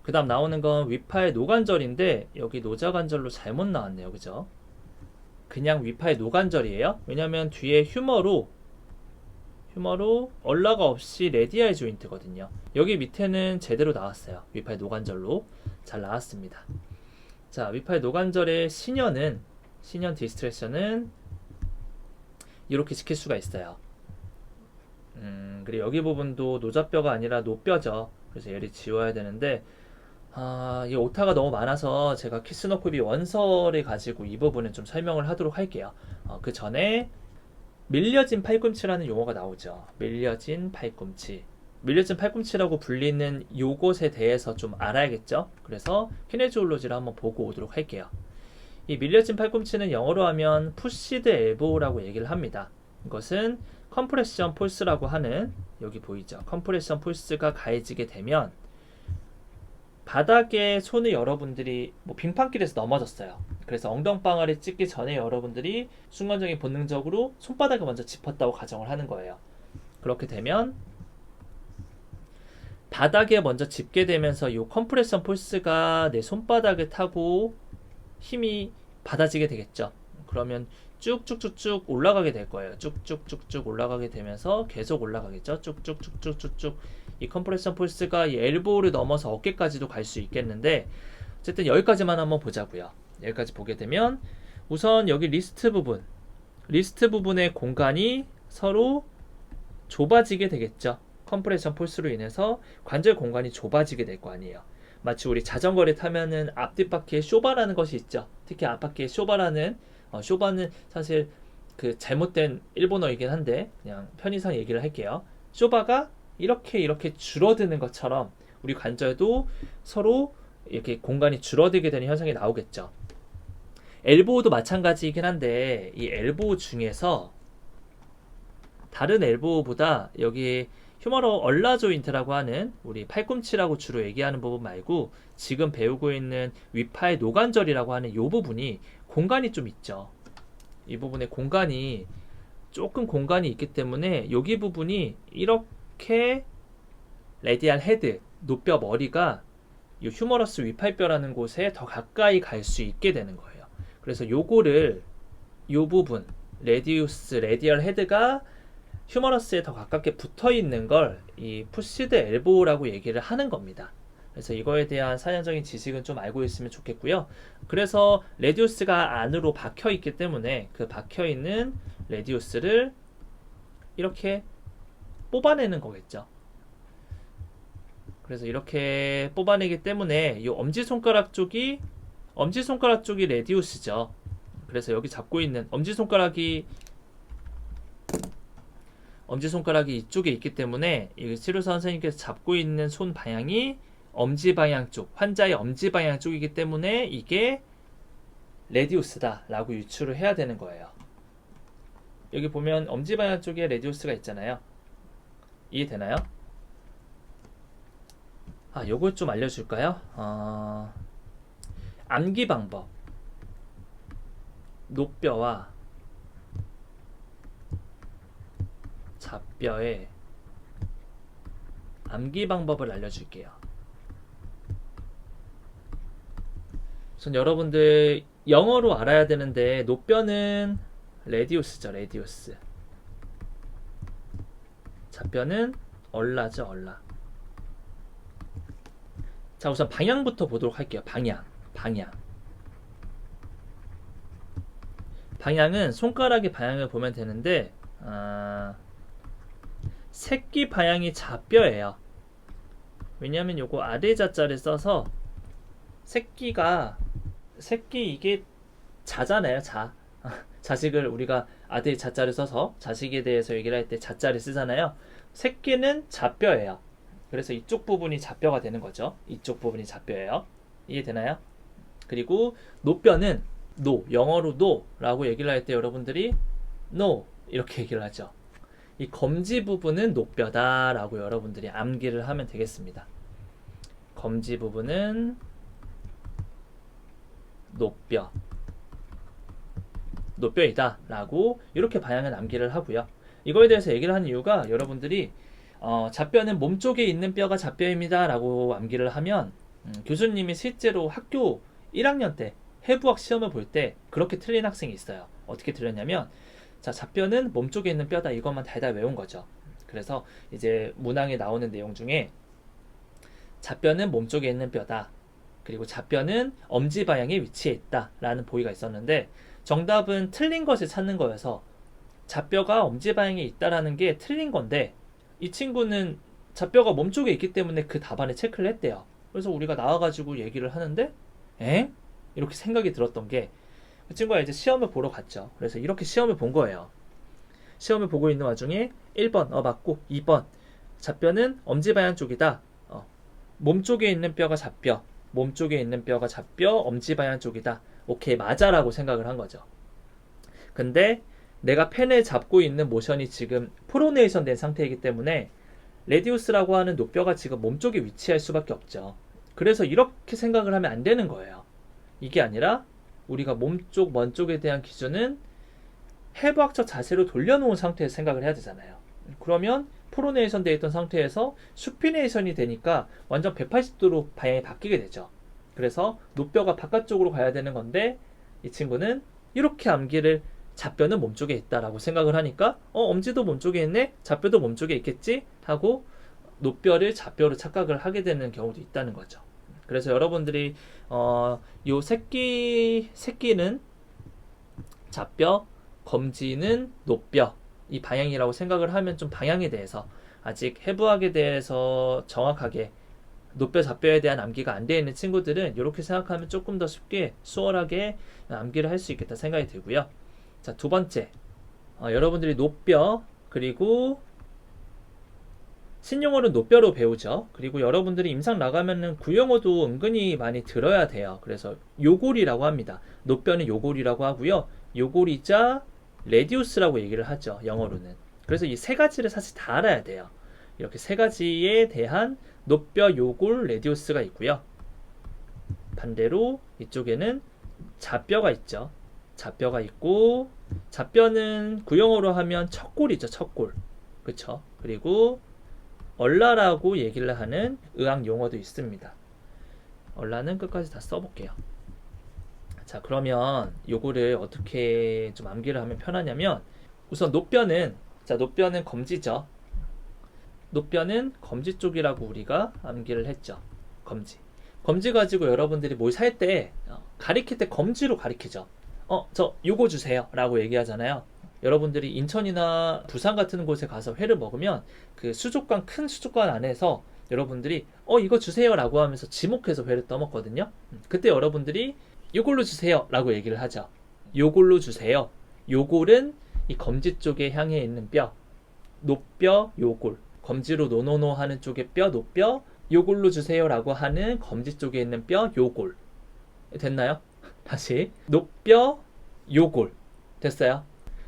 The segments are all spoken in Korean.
그 다음 나오는 건 위파의 노관절인데 여기 노자관절로 잘못 나왔네요. 그죠? 그냥 위파의 노관절이에요. 왜냐면 뒤에 휴머로 얼라가 없이 레디아이 조인트거든요. 여기 밑에는 제대로 나왔어요. 위파의 노관절로 잘 나왔습니다. 자, 위파의 노관절의 신연 디스트랙션은 이렇게 지킬 수가 있어요. 그리고 여기 부분도 노자뼈가 아니라 노뼈죠. 그래서 얘를 지워야 되는데 이 오타가 너무 많아서 제가 키스노코비 원설을 가지고 이 부분은 좀 설명을 하도록 할게요. 그 전에 밀려진 팔꿈치라는 용어가 나오죠. 밀려진 팔꿈치. 밀려진 팔꿈치라고 불리는 요것에 대해서 좀 알아야겠죠. 그래서 키네지올로지를 한번 보고 오도록 할게요. 이 밀려진 팔꿈치는 영어로 하면 푸시드 엘보라고 얘기를 합니다. 이것은 컴프레션 폴스라고 하는, 여기 보이죠? 컴프레션 폴스가 가해지게 되면 바닥에 손을 여러분들이 빙판길에서 넘어졌어요. 그래서 엉덩방아를 찍기 전에 여러분들이 순간적인 본능적으로 손바닥을 먼저 짚었다고 가정을 하는 거예요. 그렇게 되면 바닥에 먼저 짚게 되면서 이 컴프레션 폴스가 내 손바닥을 타고 힘이 받아지게 되겠죠. 그러면 쭉쭉쭉쭉 올라가게 될 거예요. 쭉쭉쭉쭉 올라가게 되면서 계속 올라가겠죠. 쭉쭉쭉쭉쭉쭉 이 컴프레션 폴스가 이 엘보를 넘어서 어깨까지도 갈 수 있겠는데, 어쨌든 여기까지만 한번 보자고요. 여기까지 보게 되면 우선 여기 리스트 부분의 공간이 서로 좁아지게 되겠죠. 컴프레션 폴스로 인해서 관절 공간이 좁아지게 될 거 아니에요. 마치 우리 자전거를 타면은 앞뒷바퀴에 쇼바라는 것이 있죠. 특히 앞바퀴에 쇼바라는, 쇼바는 사실 그 잘못된 일본어이긴 한데 그냥 편의상 얘기를 할게요. 쇼바가 이렇게 줄어드는 것처럼 우리 관절도 서로 이렇게 공간이 줄어들게 되는 현상이 나오겠죠. 엘보도 마찬가지이긴 한데 이 엘보 중에서 다른 엘보보다 여기 휴머러 얼라 조인트라고 하는, 우리 팔꿈치라고 주로 얘기하는 부분 말고 지금 배우고 있는 위파의 노관절이라고 하는 이 부분이 공간이 좀 있죠. 이 부분에 조금 공간이 있기 때문에 여기 부분이 이렇게 레디알 헤드, 노뼈 머리가 이 휴머러스 위팔뼈라는 곳에 더 가까이 갈 수 있게 되는 거예요. 그래서 이 부분 레디얼 헤드가 휴머러스에 더 가깝게 붙어 있는 걸 이 푸시드 엘보라고 얘기를 하는 겁니다. 그래서 이거에 대한 사전적인 지식은 좀 알고 있으면 좋겠고요. 그래서 레디우스가 안으로 박혀 있기 때문에 그 박혀 있는 레디우스를 이렇게 뽑아내는 거겠죠. 그래서 이렇게 뽑아내기 때문에 이 엄지손가락 쪽이 레디우스죠. 그래서 여기 잡고 있는 엄지손가락이 이쪽에 있기 때문에 이 치료사 선생님께서 잡고 있는 손 방향이 엄지 방향 쪽, 환자의 엄지 방향 쪽이기 때문에 이게 레디우스다 라고 유추를 해야 되는 거예요. 여기 보면 엄지 방향 쪽에 레디우스가 있잖아요. 이해되나요? 요걸 좀 알려줄까요? 암기 방법, 노뼈와 잡뼈의 암기 방법을 알려줄게요. 우선 여러분들 영어로 알아야 되는데 노뼈는 레디우스죠. 레디우스. 잡뼈는 얼라죠. 얼라. 자, 우선 방향부터 보도록 할게요. 방향은 손가락의 방향을 보면 되는데 새끼 방향이 좌뼈예요. 왜냐하면 요거 아래 자자를 써서 새끼 이게 자잖아요. 자식을 우리가 아들 자자를 써서 자식에 대해서 얘기를 할 때 자자를 쓰잖아요. 새끼는 좌뼈예요. 그래서 이쪽 부분이 좌뼈가 되는 거죠. 이쪽 부분이 좌뼈예요. 이해되나요? 그리고 노뼈는 영어로 no라고 얘기를 할 때 여러분들이 no 이렇게 얘기를 하죠. 이 검지 부분은 노뼈다 라고 여러분들이 암기를 하면 되겠습니다. 검지 부분은 노뼈이다 라고 이렇게 방향을 암기를 하고요. 이거에 대해서 얘기를 하는 이유가 여러분들이 좌뼈는 몸쪽에 있는 뼈가 좌뼈입니다 라고 암기를 하면 교수님이 실제로 학교 1학년 때 해부학 시험을 볼 때 그렇게 틀린 학생이 있어요. 어떻게 틀렸냐면, 자, 좌뼈는 몸쪽에 있는 뼈다, 이것만 달달 외운 거죠. 그래서 이제 문항에 나오는 내용 중에 좌뼈는 몸쪽에 있는 뼈다, 그리고 좌뼈는 엄지 방향에 위치해 있다 라는 보기가 있었는데, 정답은 틀린 것을 찾는 거여서 좌뼈가 엄지 방향에 있다라는 게 틀린 건데, 이 친구는 좌뼈가 몸쪽에 있기 때문에 그 답안에 체크를 했대요. 그래서 우리가 나와가지고 얘기를 하는데, 에? 이렇게 생각이 들었던 게, 그 친구가 이제 시험을 보러 갔죠. 그래서 이렇게 시험을 본 거예요. 시험을 보고 있는 와중에 1번 맞고, 2번 좌뼈는 엄지 방향 쪽이다. 몸쪽에 있는 뼈가 좌뼈, 몸쪽에 있는 뼈가 좌뼈, 엄지 방향 쪽이다. 오케이, 맞아라고 생각을 한 거죠. 근데 내가 펜을 잡고 있는 모션이 지금 프로네이션 된 상태이기 때문에 레디우스라고 하는 노뼈가 지금 몸쪽에 위치할 수밖에 없죠. 그래서 이렇게 생각을 하면 안 되는 거예요. 이게 아니라 우리가 몸쪽, 먼 쪽에 대한 기준은 해부학적 자세로 돌려놓은 상태에서 생각을 해야 되잖아요. 그러면 프로네이션 되어 있던 상태에서 슈피네이션이 되니까 완전 180도로 방향이 바뀌게 되죠. 그래서 노뼈가 바깥쪽으로 가야 되는 건데, 이 친구는 이렇게 암기를 좌뼈는 몸쪽에 있다라고 생각을 하니까 엄지도 몸쪽에 있네? 좌뼈도 몸쪽에 있겠지? 하고 노뼈를 좌뼈로 착각을 하게 되는 경우도 있다는 거죠. 그래서 여러분들이 요 새끼는 좌뼈, 검지는 노뼈, 이 방향이라고 생각을 하면 좀 방향에 대해서, 아직 해부학에 대해서 정확하게 노뼈, 좌뼈에 대한 암기가 안 되어 있는 친구들은 이렇게 생각하면 조금 더 쉽게 수월하게 암기를 할 수 있겠다 생각이 들고요. 자, 두 번째, 여러분들이 노뼈, 그리고 신용어는 노뼈로 배우죠. 그리고 여러분들이 임상 나가면은 구용어도 은근히 많이 들어야 돼요. 그래서 요골이라고 합니다. 노뼈는 요골이라고 하고요. 요골이자 레디우스라고 얘기를 하죠, 영어로는. 그래서 이 세 가지를 사실 다 알아야 돼요. 이렇게 세 가지에 대한 노뼈, 요골, 레디우스가 있고요. 반대로 이쪽에는 좌뼈가 있죠. 좌뼈가 있고, 좌뼈는 구용어로 하면 척골이죠, 척골. 그쵸? 그리고 얼라라고 얘기를 하는 의학 용어도 있습니다. 얼라는 끝까지 다 써볼게요. 자, 그러면 요거를 어떻게 좀 암기를 하면 편하냐면, 우선 노뼈는 검지죠. 노뼈는 검지 쪽이라고 우리가 암기를 했죠. 검지 가지고 여러분들이 뭘 살 때 가리킬 때 검지로 가리키죠. 저 요거 주세요 라고 얘기하잖아요. 여러분들이 인천이나 부산 같은 곳에 가서 회를 먹으면 그 수족관, 큰 수족관 안에서 여러분들이 이거 주세요 라고 하면서 지목해서 회를 떠먹거든요. 그때 여러분들이 요걸로 주세요 라고 얘기를 하죠. 요걸로 주세요. 요골은 이 검지 쪽에 향해 있는 뼈, 노뼈, 요골. 검지로 노노노 하는 쪽의 뼈, 노뼈, 요골로 주세요 라고 하는 검지 쪽에 있는 뼈, 요골. 됐나요? 다시 노뼈, 요골. 됐어요?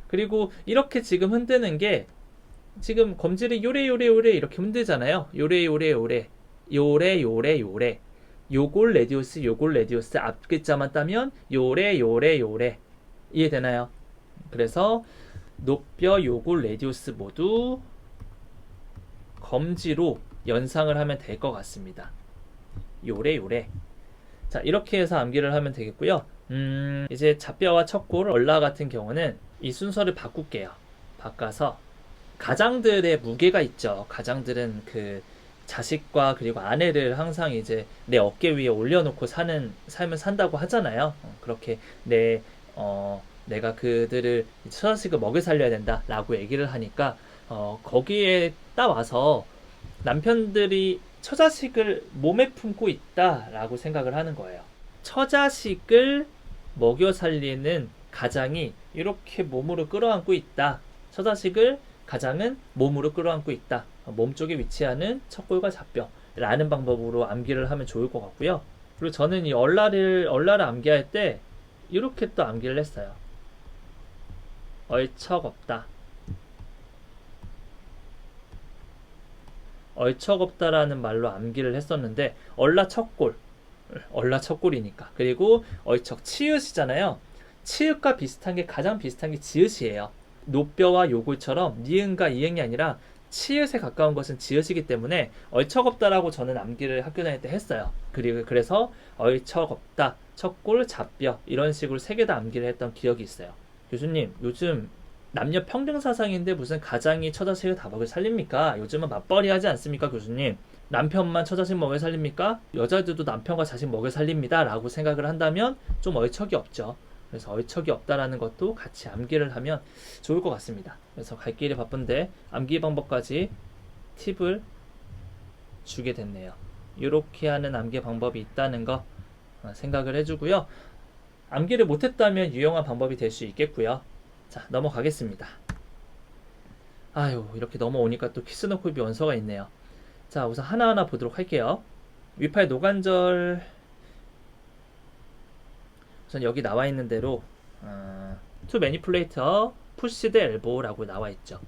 그리고 이렇게 지금 흔드는 게, 지금 검지를 요래 이렇게 흔들잖아요. 요래 요골 레디우스 앞 글자만 따면 요래 이해되나요? 그래서 노뼈, 요골, 레디우스 모두 검지로 연상을 하면 될 것 같습니다. 요래. 자, 이렇게 해서 암기를 하면 되겠고요. 이제 좌뼈와 척골, 얼라 같은 경우는 이 순서를 바꿀게요. 바꿔서 가장들의 무게가 있죠. 가장들은 그 자식과 그리고 아내를 항상 이제 내 어깨 위에 올려놓고 사는 삶을 산다고 하잖아요. 그렇게 내가 그들을 처자식을 먹여 살려야 된다라고 얘기를 하니까 거기에 따와서 남편들이 처자식을 몸에 품고 있다라고 생각을 하는 거예요. 처자식을 먹여 살리는 가장이 이렇게 몸으로 끌어안고 있다. 처자식을 가장은 몸으로 끌어안고 있다. 몸쪽에 위치하는 척골과 좌뼈라는 방법으로 암기를 하면 좋을 것 같고요. 그리고 저는 이 얼라를 암기할 때 이렇게 또 암기를 했어요. 얼척없다. 얼척없다라는 말로 암기를 했었는데, 얼라 척골이니까. 그리고 얼척 치읓이잖아요. 치읓과 비슷한 게, 가장 비슷한 게 지읒이에요. 노뼈와 요골처럼 니은과 이응이 아니라 치읓에 가까운 것은 지읒이기 때문에 얼척없다라고 저는 암기를 학교 다닐 때 했어요. 그래서 얼척없다, 척골, 잡뼈 이런 식으로 세 개 다 암기를 했던 기억이 있어요. 교수님, 요즘 남녀 평등 사상인데 무슨 가장이 처자식을 다 먹여 살립니까? 요즘은 맞벌이 하지 않습니까, 교수님? 남편만 처자식 먹여 살립니까? 여자들도 남편과 자식 먹여 살립니다. 라고 생각을 한다면 좀 얼척이 없죠. 그래서 얼척이 없다라는 것도 같이 암기를 하면 좋을 것 같습니다. 그래서 갈 길이 바쁜데 암기 방법까지 팁을 주게 됐네요. 이렇게 하는 암기 방법이 있다는 거 생각을 해주고요. 암기를 못했다면 유용한 방법이 될 수 있겠고요. 자, 넘어가겠습니다. 아유, 이렇게 넘어오니까 또 키스노코비 원서가 있네요. 자, 우선 하나하나 보도록 할게요. 위팔 노관절, 우선 여기 나와 있는 대로 to manipulate a push the elbow라고 나와 있죠.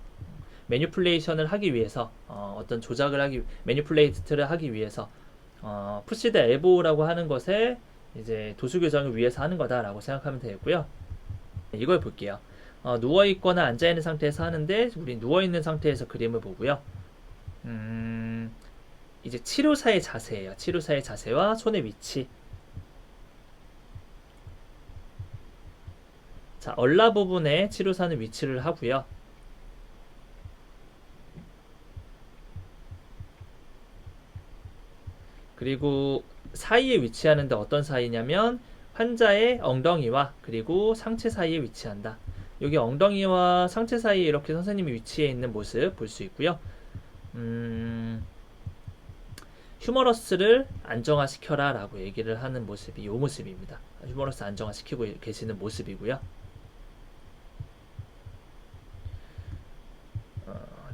매니플레이션을 하기 위해서 어떤 조작을 하기, 매니플레이트를 하기 위해서 push the elbow라고 하는 것에 이제 도수 교정을 위해서 하는 거다라고 생각하면 되겠고요. 이걸 볼게요. 누워있거나 앉아있는 상태에서 하는데 우리 누워있는 상태에서 그림을 보고요. 이제 치료사의 자세예요. 치료사의 자세와 손의 위치. 자, 얼라 부분에 치료사는 위치를 하고요. 그리고 사이에 위치하는데 어떤 사이냐면 환자의 엉덩이와 그리고 상체 사이에 위치한다. 여기 엉덩이와 상체 사이에 이렇게 선생님이 위치해 있는 모습 볼 수 있고요. 휴머러스를 안정화시켜라 라고 얘기를 하는 모습이 이 모습입니다. 휴머러스 안정화시키고 계시는 모습이고요.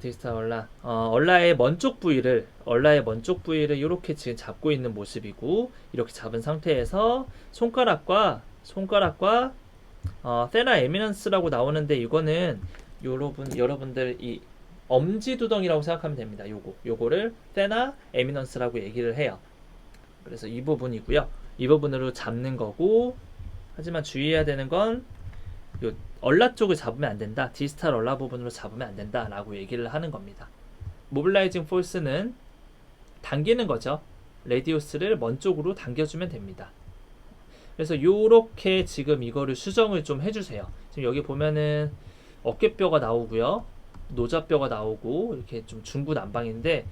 디스타 얼라, 얼라의 먼쪽 부위를 이렇게 지금 잡고 있는 모습이고, 이렇게 잡은 상태에서 손가락과 세나 에미넌스라고 나오는데 이거는 여러분들 이 엄지두덩이라고 생각하면 됩니다. 요거를 세나 에미넌스라고 얘기를 해요. 그래서 이 부분이고요. 이 부분으로 잡는 거고, 하지만 주의해야 되는 건 요 얼라 쪽을 잡으면 안 된다. 디스탈 얼라 부분으로 잡으면 안 된다. 라고 얘기를 하는 겁니다. 모빌라이징 포스는 당기는 거죠. 레디오스를 먼 쪽으로 당겨주면 됩니다. 그래서 요렇게 지금 이거를 수정을 좀 해주세요. 지금 여기 보면은 어깨뼈가 나오고요. 노자뼈가 나오고 이렇게 좀 중구난방인데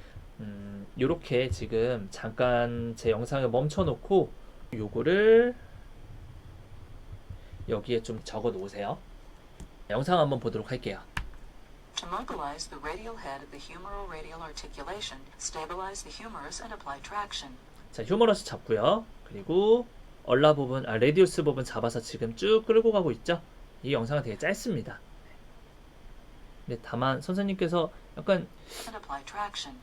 요렇게 지금 잠깐 제 영상을 멈춰놓고 요거를 여기에 좀 적어 놓으세요. 영상 한번 보도록 할게요. To mobilize the radial head of the humeroradial articulation, stabilize the humerus and apply traction. 자, 휴머러스 잡고요. 그리고 얼라 부분, 레디우스 부분 잡아서 지금 쭉 끌고 가고 있죠. 이 영상은 되게 짧습니다. 근데 다만 선생님께서 약간 And apply traction.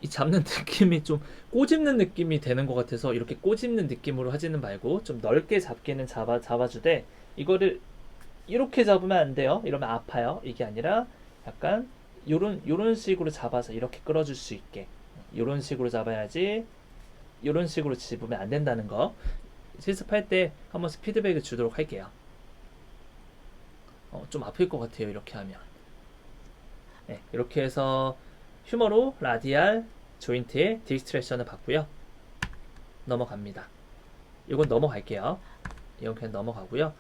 이 잡는 느낌이 좀 꼬집는 느낌이 되는 것 같아서 이렇게 꼬집는 느낌으로 하지는 말고 좀 넓게 잡기는 잡아주되 이거를 이렇게 잡으면 안 돼요. 이러면 아파요. 이게 아니라 약간 요런 식으로 잡아서 이렇게 끌어줄 수 있게 요런 식으로 잡아야지 요런 식으로 집으면 안 된다는 거 실습할 때 한번 피드백을 주도록 할게요. 좀 아플 것 같아요. 이렇게 하면. 네, 이렇게 해서 휴머로 라디알 조인트의 디스트랙션을 받고요. 넘어갑니다. 이건 넘어갈게요. 이건 그냥 넘어가고요.